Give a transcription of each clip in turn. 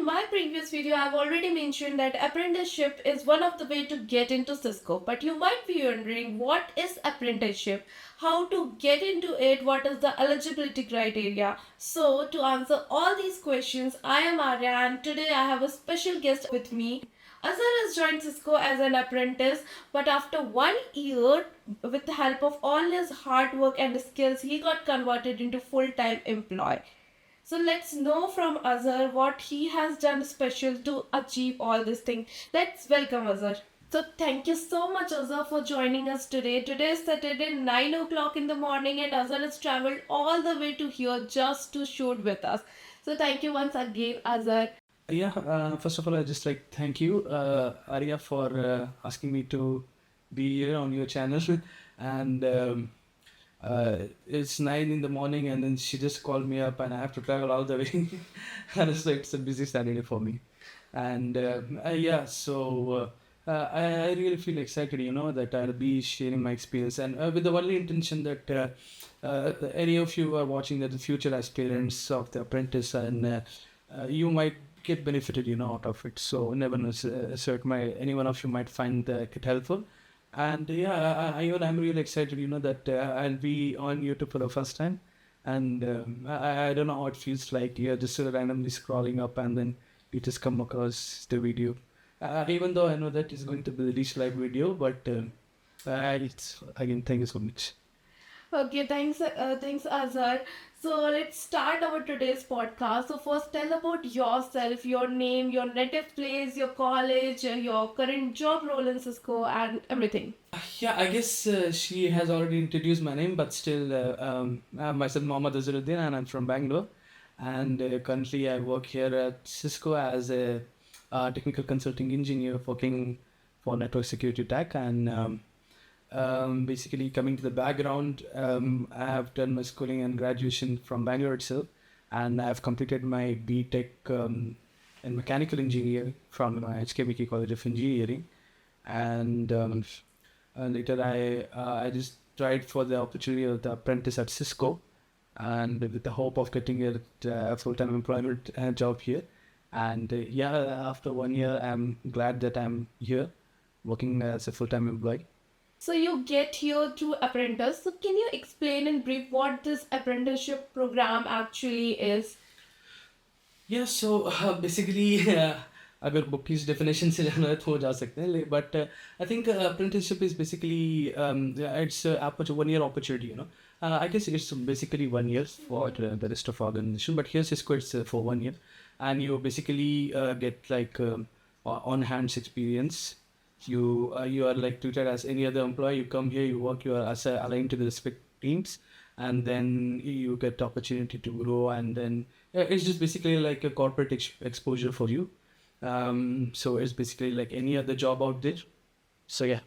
my previous video, I've already mentioned that apprenticeship is one of the way to get into Cisco. But you might be wondering, what is apprenticeship? How to get into it? What is the eligibility criteria? So to answer all these questions, I am Arya and today I have a special guest with me. Azhar has joined Cisco as an apprentice, but after 1 year, with the help of all his hard work and skills, he got converted into full-time employee. So let's know from Azhar what he has done special to achieve all this thing. Let's welcome Azhar. So thank you so much Azhar for joining us today. Today is Saturday 9 o'clock in the morning and Azhar has traveled all the way to here just to shoot with us. So thank you once again Azhar. Yeah, first of all, I just like thank you, Arya, for asking me to be here on your channel. And it's 9 in the morning, and then she just called me up, and I have to travel all the way. And so it's a busy Saturday for me. And yeah, so I really feel excited, that I'll be sharing my experience, and with the only intention that any of you are watching that the future aspirants of the apprentice, and you might get benefited, out of it. So never know, any one of you might find it helpful. And yeah, I'm really excited, that I'll be on YouTube for the first time. And I don't know how it feels like. You're just randomly scrolling up and then you just come across the video. Even though I know that it's going to be released live video, but it's, again, thank you so much. Okay, thanks Azhar. So let's start our today's podcast. So first tell about yourself, your name, your native place, your college, your current job role in Cisco and everything. Yeah, I guess she has already introduced my name, but still, myself Mohammad Azharuddin, and I'm from Bangalore. And currently I work here at Cisco as a technical consulting engineer working for network security tech. And basically coming to the background, I have done my schooling and graduation from Bangalore itself, and I've completed my BTech in mechanical engineering from HKMK College of Engineering. And later I just tried for the opportunity of the apprentice at Cisco, and with the hope of getting a full-time employment job here. And yeah, after 1 year, I'm glad that I'm here working as a full-time employee. So you get here through apprentice. So can you explain in brief what this apprenticeship program actually is? Yeah, so basically अगर book की definition से जाना है तो जा सकते हैं, but I think apprenticeship is basically it's a 1 year opportunity, I guess it's basically 1 year for the rest of organization, but here Cisco it's for 1 year, and you basically get like on hands experience. You are like treated as any other employee. You come here, you work, you are aligned to the respective teams, and then you get the opportunity to grow, and then it's just basically like a corporate exposure for you. So it's basically like any other job out there. So yeah.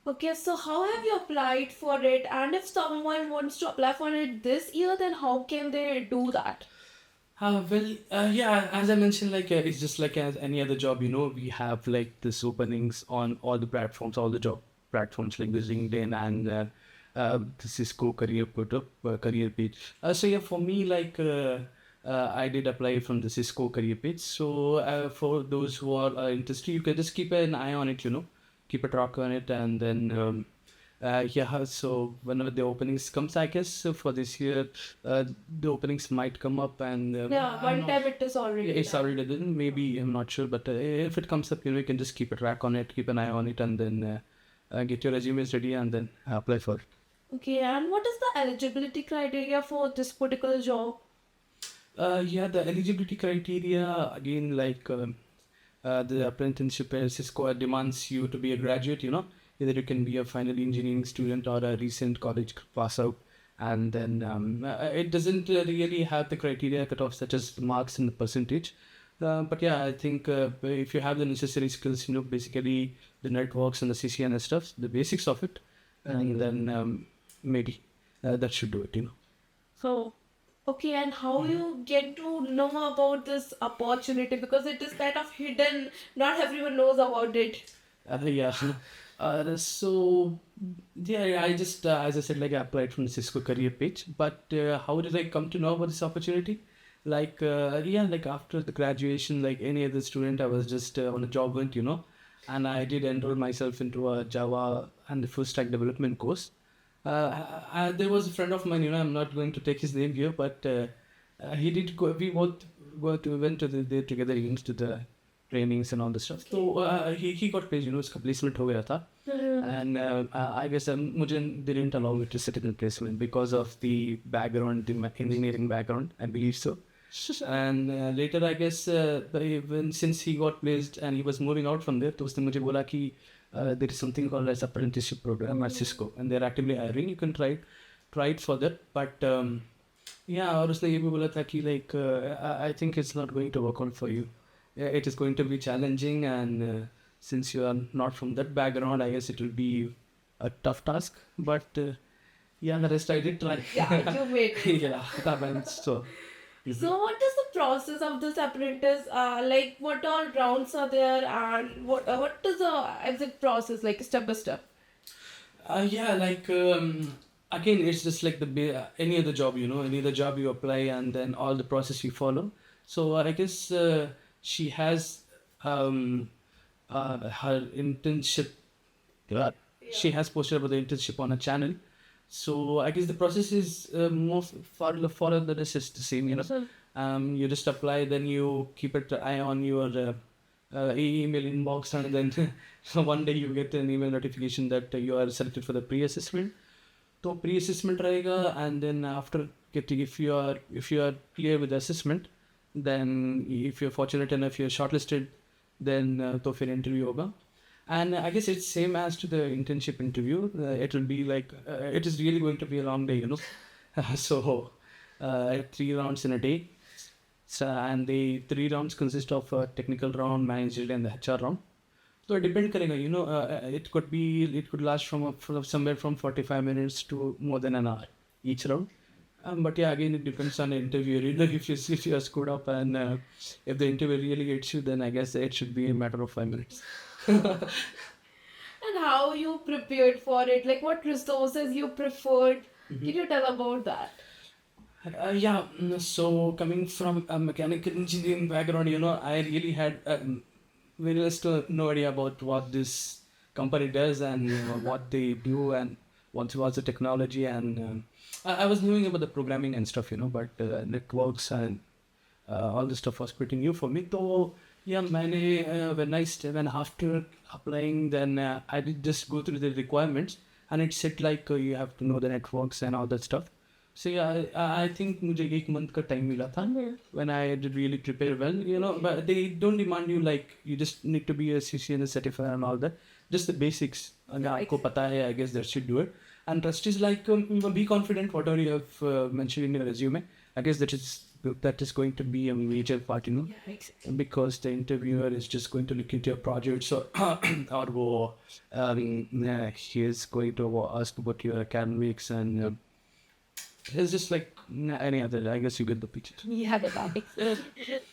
Okay, so how have you applied for it? And if someone wants to apply for it this year, then how can they do that? Yeah, as I mentioned, like it's just like as any other job, we have like this openings on all the platforms, all the job platforms like the LinkedIn and the Cisco career career page. So yeah, for me, like I did apply from the Cisco career page. So for those who are interested, you can just keep an eye on it, keep a track on it, and then yeah, so whenever the openings comes, I guess for this year, the openings might come up, and Yeah, one time it is already it's done. already done. Maybe I'm not sure, but if it comes up, you can just keep a track on it, keep an eye on it, and then get your resumes ready, and then apply for it. Okay, and what is the eligibility criteria for this particular job? Yeah, the eligibility criteria again, like the apprenticeship at Cisco demands you to be a graduate, either you can be a final engineering student or a recent college pass out, and then it doesn't really have the criteria cut off such as marks and the percentage. But yeah, I think if you have the necessary skills, basically the networks and the CCN and stuff, the basics of it, and then maybe that should do it, So, okay, and how you get to know about this opportunity, because it is kind of hidden, not everyone knows about it. Yeah. So yeah, I just as I said, like I applied from the Cisco career page. But how did I come to know about this opportunity? like after the graduation, like any other student, I was just on a job hunt, and I did enroll myself into a Java and the full stack development course. There was a friend of mine, I'm not going to take his name here, but he did go. We both went to there together, to the trainings and all the stuff. So he got placed, उसका placement हो गया था. And I guess they didn't allow me to sit in placement because of the background, the engineering background, I believe so. And later, I guess, since he got placed and he was moving out from there, तो उसने मुझे बोला कि there is something called as apprenticeship program at Cisco, and they're actively hiring. You can try it for that. But yeah, और उसने ये भी बोला था कि like I think it's not going to work out for you. Yeah, it is going to be challenging, and since you are not from that background, I guess it will be a tough task. But yeah, the rest I did try. Yeah, you made it. Yeah, that went so. So what is the process of this apprentice? Like what all rounds are there, and what is the exit process like step by step? Yeah, like again, it's just like any other job, any other job you apply, and then all the process you follow. So I guess she has her internship. Yeah. She has posted about the internship on a channel. So I guess the process is more far the rest is the same, you just apply, then you keep an eye on your email inbox, and then one day you get an email notification that you are selected for the pre-assessment. So pre-assessment रहेगा, and then after getting, if you are clear with the assessment, then if you're fortunate enough, you're shortlisted, then तो फिर interview होगा. And I guess it's same as to the internship interview. It will be like it is really going to be a long day, So 3 rounds in a day. So, and the 3 rounds consist of a technical round, managerial, and the HR round. So it depends, it could last from somewhere from 45 minutes to more than an hour each round. But yeah, again, it depends on the interviewer. If you are screwed up, and if the interviewer really gets you, then I guess it should be a matter of 5 minutes. And how you prepared for it? Like what resources you preferred? Can you tell about that? Yeah, so coming from a mechanical engineering background, I really had very less to no idea about what this company does, and what they do, and what was the technology, and I was knowing about the programming and stuff, but networks and all this stuff was pretty new for me. So yeah, when after applying, then I did just go through the requirements, and it said like you have to know the networks and all that stuff. So yeah, I think मुझे 1 month का time मिला था when I did really prepare well, but they don't demand you like you just need to be a CCNA certified and all that. Just the basics. अगर आपको पता है, I guess that should do it. And rest is like be confident whatever you have mentioned in your resume. I guess that is going to be a major part, because the interviewer is just going to look into your project. So or he is going to ask about your academics, and it's just like any other. I guess you get the picture. Yeah,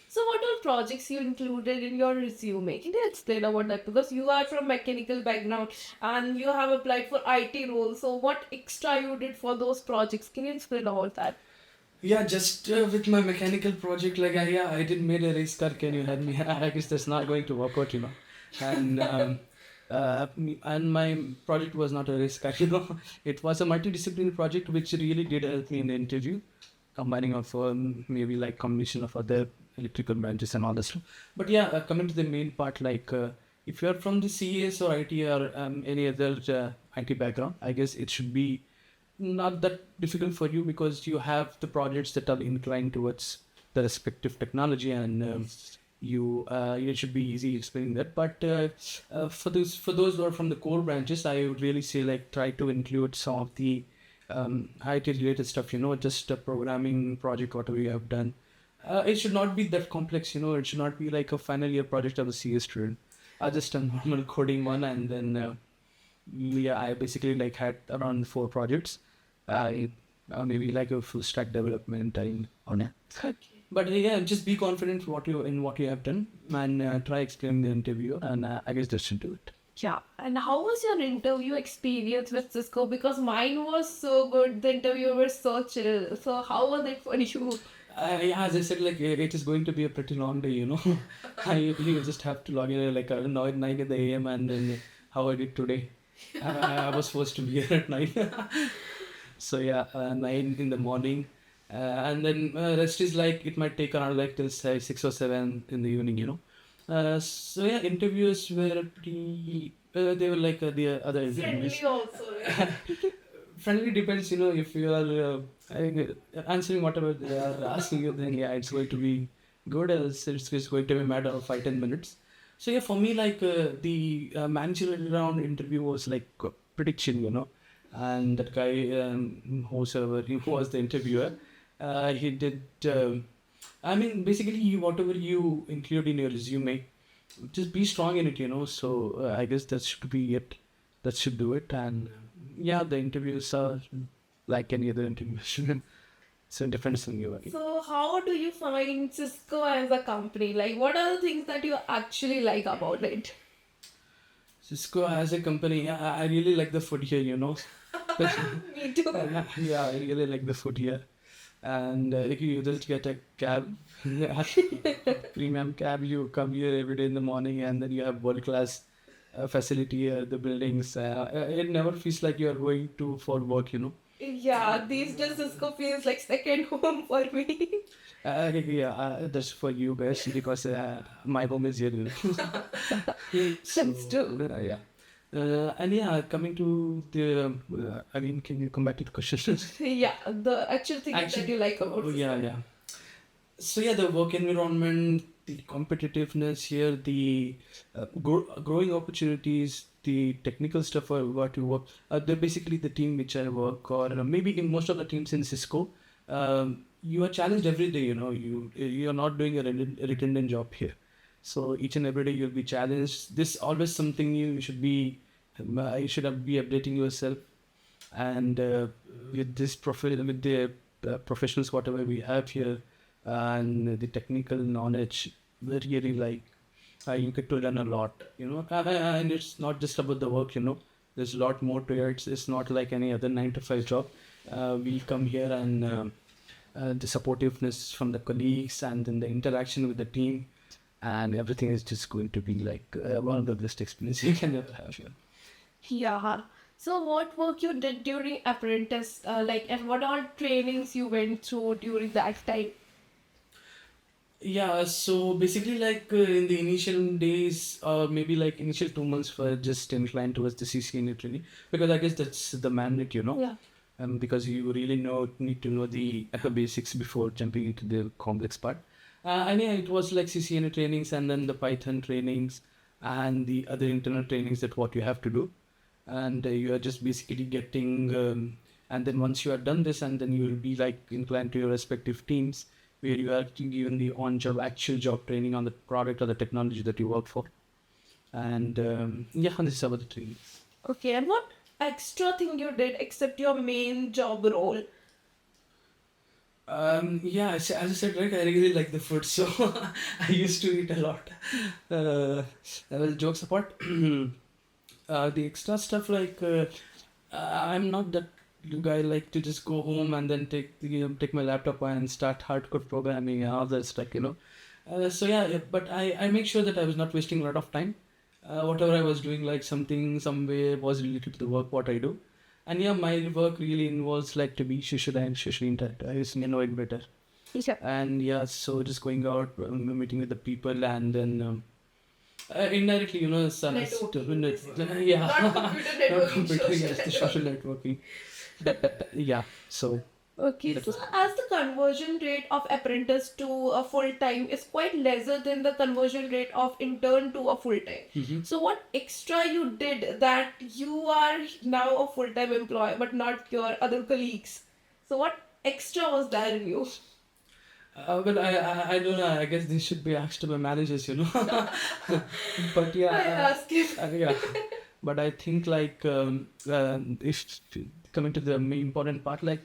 so what all projects you included in your resume? Can you explain about that? Because you are from mechanical background and you have applied for IT roles. So what extra you did for those projects? Can you explain about that? Yeah, just with my mechanical project, like I did made a race car. Can you help me? I guess that's not going to work out, And and my project was not a race car, It was a multidisciplinary project which really did help me in the interview, combining of maybe like combination of other electrical branches and all that stuff. But yeah, coming to the main part, like if you are from the CES or IT or any other IT background, I guess it should be not that difficult for you, because you have the projects that are inclined towards the respective technology, and it should be easy explaining that. But for those who are from the core branches, I would really say like try to include some of the IT related stuff, just a programming project, whatever you have done. It should not be that complex, it should not be like a final year project of a CS student. Just a normal coding one, and then I basically like had around 4 projects. Maybe like a full stack development on it. Okay. But yeah, just be confident what you have done, and try explaining the interview, and I guess that should do it. Yeah. And how was your interview experience with Cisco? Because mine was so good. The interview was so chill. So how was it for you? Yeah, as I said, like it is going to be a pretty long day, you know. I usually just have to log in like I don't know at 9 in the AM and then how I did today. I was supposed to be here at 9. So yeah, 9 in the morning. And then rest is like it might take around like till say 6 or 7 in the evening, you know. So yeah, interviews were pretty. They were like the other interviews. Friendly also, right? Friendly depends, you know, if you are answering whatever they are asking you, then yeah, it's going to be good. Else it's going to be a matter of 5-10 minutes. So yeah, for me, like the managerial round interview was like pretty chill, you know. And that guy, whoever who was the interviewer, he did. I mean, basically, whatever you include in your resume, just be strong in it, you know. So I guess that should be it. That should do it. And yeah, the interviews are like any other interview. So it depends on you. So, how do you find Cisco as a company? Like, what are the things that you actually like about it? Cisco as a company, I really like the food here, you know. Me too. Yeah, I really like the food here. And if you just get a cab, premium cab, you come here every day in the morning and then you have world class facility, the buildings. It never feels like you are going to for work, you know. Yeah, these days Cisco feels like second home for me. Yeah, that's for you guys because my home is here. You know. That's true. Yeah. And yeah, coming to the, I mean, can you come back to the question? Yeah, the actual things that Actually, you like about oh, yeah, yeah. So yeah, the work environment, the competitiveness here, the growing opportunities, the technical stuff for what you work. They're basically the team which I work, or maybe in most of the teams in Cisco. You are challenged every day. You know, you are not doing a redundant job here. So each and every day you'll be challenged. This always something new. You should be updating yourself. And with this profile, with the professionals, whatever we have here, and the technical knowledge, we really like you get to learn a lot, you know. And it's not just about the work, you know. There's a lot more to it. It's not like any other 9 to 5 job. We come here and the supportiveness from the colleagues and then the interaction with the team and everything is just going to be like one of the best experiences you can ever have here. Yeah. So, what work you did during apprentice, like, and what all trainings you went through during that time? Yeah, so basically, like in the initial days, or maybe like initial 2 months, were just inclined towards the CCNA training because I guess that's the mandate, you know. Yeah. Because you really need to know the basics before jumping into the complex part. And yeah, it was like CCNA trainings and then the Python trainings and the other internal trainings that what you have to do, and you are just basically getting. And then once you are done this, and then you will be like inclined to your respective teams where you are given the on-job, actual job training on the product or the technology that you work for. And yeah, this is about the trainings. Okay, and what extra thing you did except your main job role? Yeah, as I said, right, I really like the food, so I used to eat a lot. Well, jokes apart, the extra stuff like I'm not that guy like to just go home and then take my laptop and start hardcore programming and all that stuff, you know. So yeah, but I make sure that I was not wasting a lot of time. Whatever I was doing, like something somewhere was related to the work what I do. And yeah, my work really involves like to be social and socially interact. I just know it better. Yeah. And yeah, so just going out, meeting with the people, and then indirectly, you know, Networking, yeah, Not computer networking, not computer, social yes, the social networking. Yeah, so Okay, that so was as the conversion rate of apprentice to a full time is quite lesser than the conversion rate of intern to a full time. Mhm. So, what extra you did that you are now a full time employee but not your other colleagues? So, what extra was there in you? but I don't know. I guess this should be asked to my managers, you know. But I yeah, ask you. yeah. But I think like if coming to the main important part, like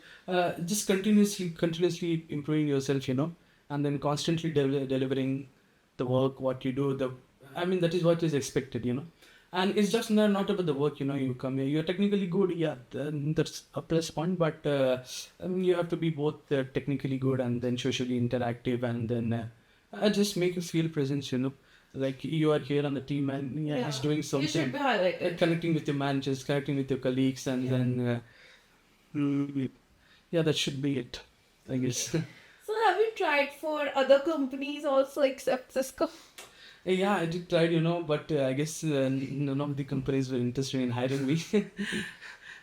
just continuously improving yourself, you know, and then constantly delivering the work what you do. I mean that is what is expected, you know. And it's just not about the work, you come here, you're technically good, yeah, that's a plus point, but you have to be both technically good and then socially interactive, and then just make you feel presence, like you are here on the team, and yeah, he's doing You should something, be highlighted. connecting with your managers, connecting with your colleagues, and then yeah, that should be it, I guess. So have you tried for other companies also except Cisco? Yeah, I did try, but I guess none of the companies were interested in hiring me.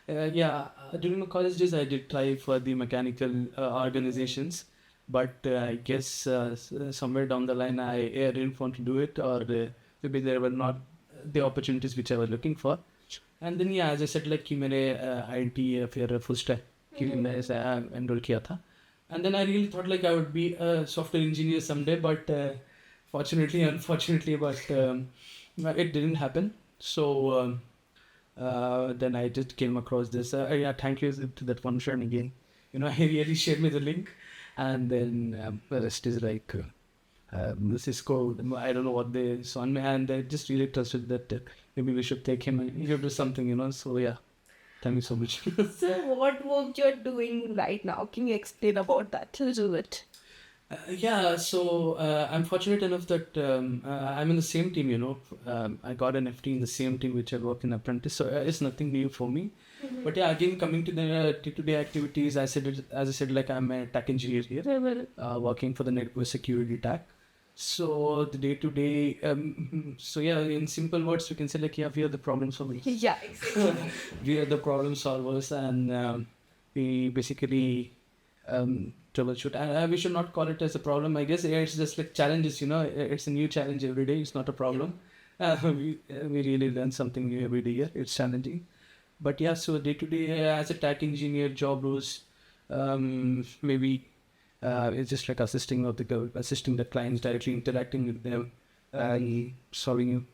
Yeah, during my college days, I did try for the mechanical organizations, but I guess somewhere down the line, I didn't want to do it, or maybe there were not the opportunities which I was looking for. And then yeah, as I said, like कि मैंने IT या फिर full stack के लिए मैं ऐसा enroll किया था. And then I really thought like I would be a software engineer someday, but unfortunately, but it didn't happen. So then I just came across this. Yeah, thank you to that one friend again. He really shared me the link, and then the rest is like Cisco. I don't know what they saw in me, and I just really trusted that maybe we should take him and he'll do something, So yeah, thank you so much. So what work you're doing right now? Can you explain about that a little bit? Yeah, so I'm fortunate enough that I'm in the same team, I got an FT in the same team which I work in Apprentice, so it's nothing new for me. But yeah, again, coming to the day-to-day activities, as I said, like I'm a tech engineer here, working for the network security tech. So the day-to-day, so yeah, in simple words, we can say like, yeah, we are the problem solvers. Yeah, exactly. We are the problem solvers, and we basically troubleshoot. And we should not call it as a problem. I guess it's just like challenges. It's a new challenge every day. It's not a problem. We really learn something new every day. Yeah, it's challenging. But yeah, so day to day as a tech engineer, job roles, maybe it's just like assisting the clients directly, interacting with them, and solving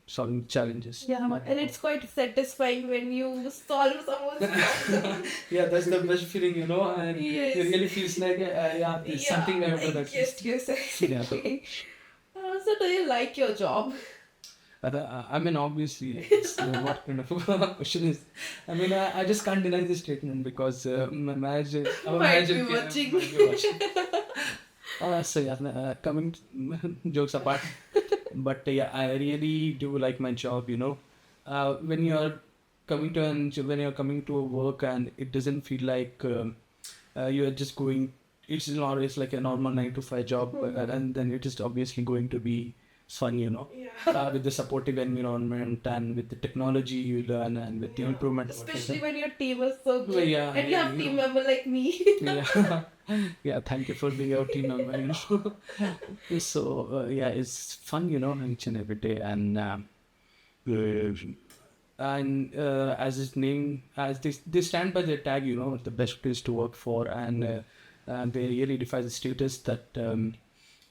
challenges. Yeah, and it's quite satisfying when you solve someone's problem. Yeah, that's the best feeling, and Yes. it really feels like yeah, there's something I have done. Yes, Yeah. exactly. So do you like your job? I mean, obviously, it's, what kind of question is? I mean, I just can't deny this statement because my manager, our Might manager, be can- watching. might be watching. So yeah, coming jokes apart, but yeah, I really do like my job. When you're when you're coming to work and it doesn't feel like you're just going. It's not always like a normal 9 to 5 job, and then it is obviously going to be fun, with the supportive environment and with the technology you learn and with the improvement. Especially when your team is so good. Yeah, And you have team member like me. yeah. Yeah, thank you for being our team member. So yeah, it's fun, each and every day, and as its name, as they stand by their tag, the best place to work for, and they really define the status that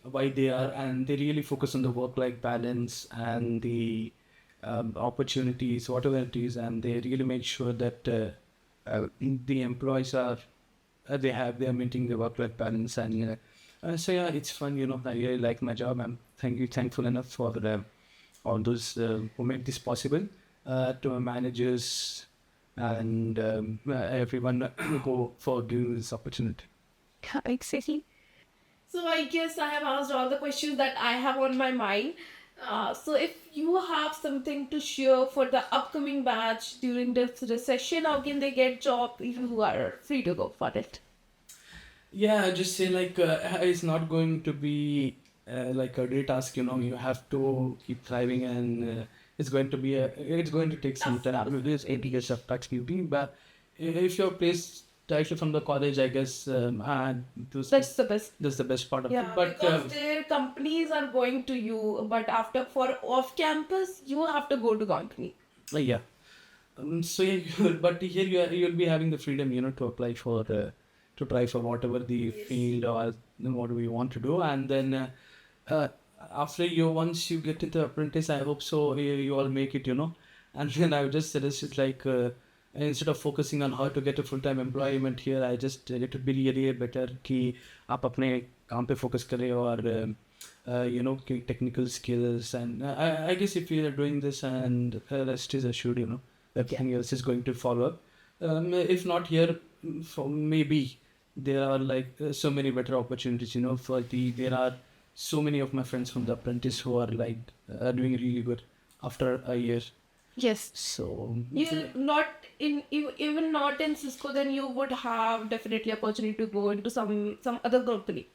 why they are, and they really focus on the work-life balance and the opportunities, whatever it is, and they really make sure that the employees are they are meeting the work-life balance, and so yeah, it's fun. I really like my job. I'm thankful enough for all those who made this possible, to my managers and everyone who for giving this opportunity. Exactly. So I guess I have asked all the questions that I have on my mind. So if you have something to share for the upcoming batch during this recession, how can they get job? You are free to go for it. Yeah, I just say like it's not going to be like a day task. You have to keep thriving, and it's going to take some time. There's 8 years of tax duty, but if you're placed directly from the college, I guess That's the best. that's the best part of Yeah, it. But because their companies are going to you, but after for off campus, you have to go to company. yeah, so yeah, but here you'll be having the freedom, to apply for to try for whatever the field or whatever you want to do, and then after once you get into apprentice, I hope so you all make it, and then I would just suggest it like instead of focusing on how to get a full-time employment here, I just it would be really better कि आप अपने काम पे focus करें और technical skills. And I guess if you are doing this, and rest is assured, everything else is going to follow up. If not here, for maybe there are like so many better opportunities. There are so many of my friends from the apprentice who are like doing really good after a year. Yes. So You not in even not in Cisco, then you would have definitely opportunity to go into some other company.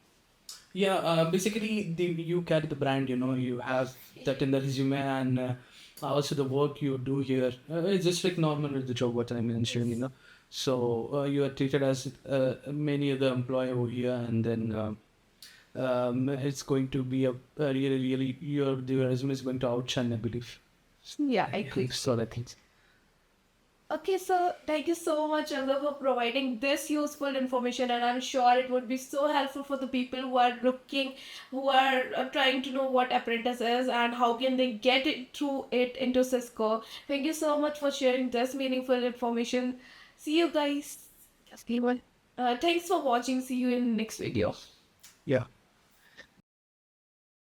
yeah, basically you carry the brand. You have that in the resume, and also the work you do here. It's just like normal with the job what I mentioned. So you are treated as many other employee over here, and then it's going to be a really, really your resume is going to outshine, I believe. Yeah, I agree. So I think. Okay, so thank you so much, Azhar, for providing this useful information, and I'm sure it would be so helpful for the people who are looking, who are trying to know what apprentice is and how can they get it through it into Cisco. Thank you so much for sharing this meaningful information. See you guys. Thanks for watching. See you in next video. Yeah.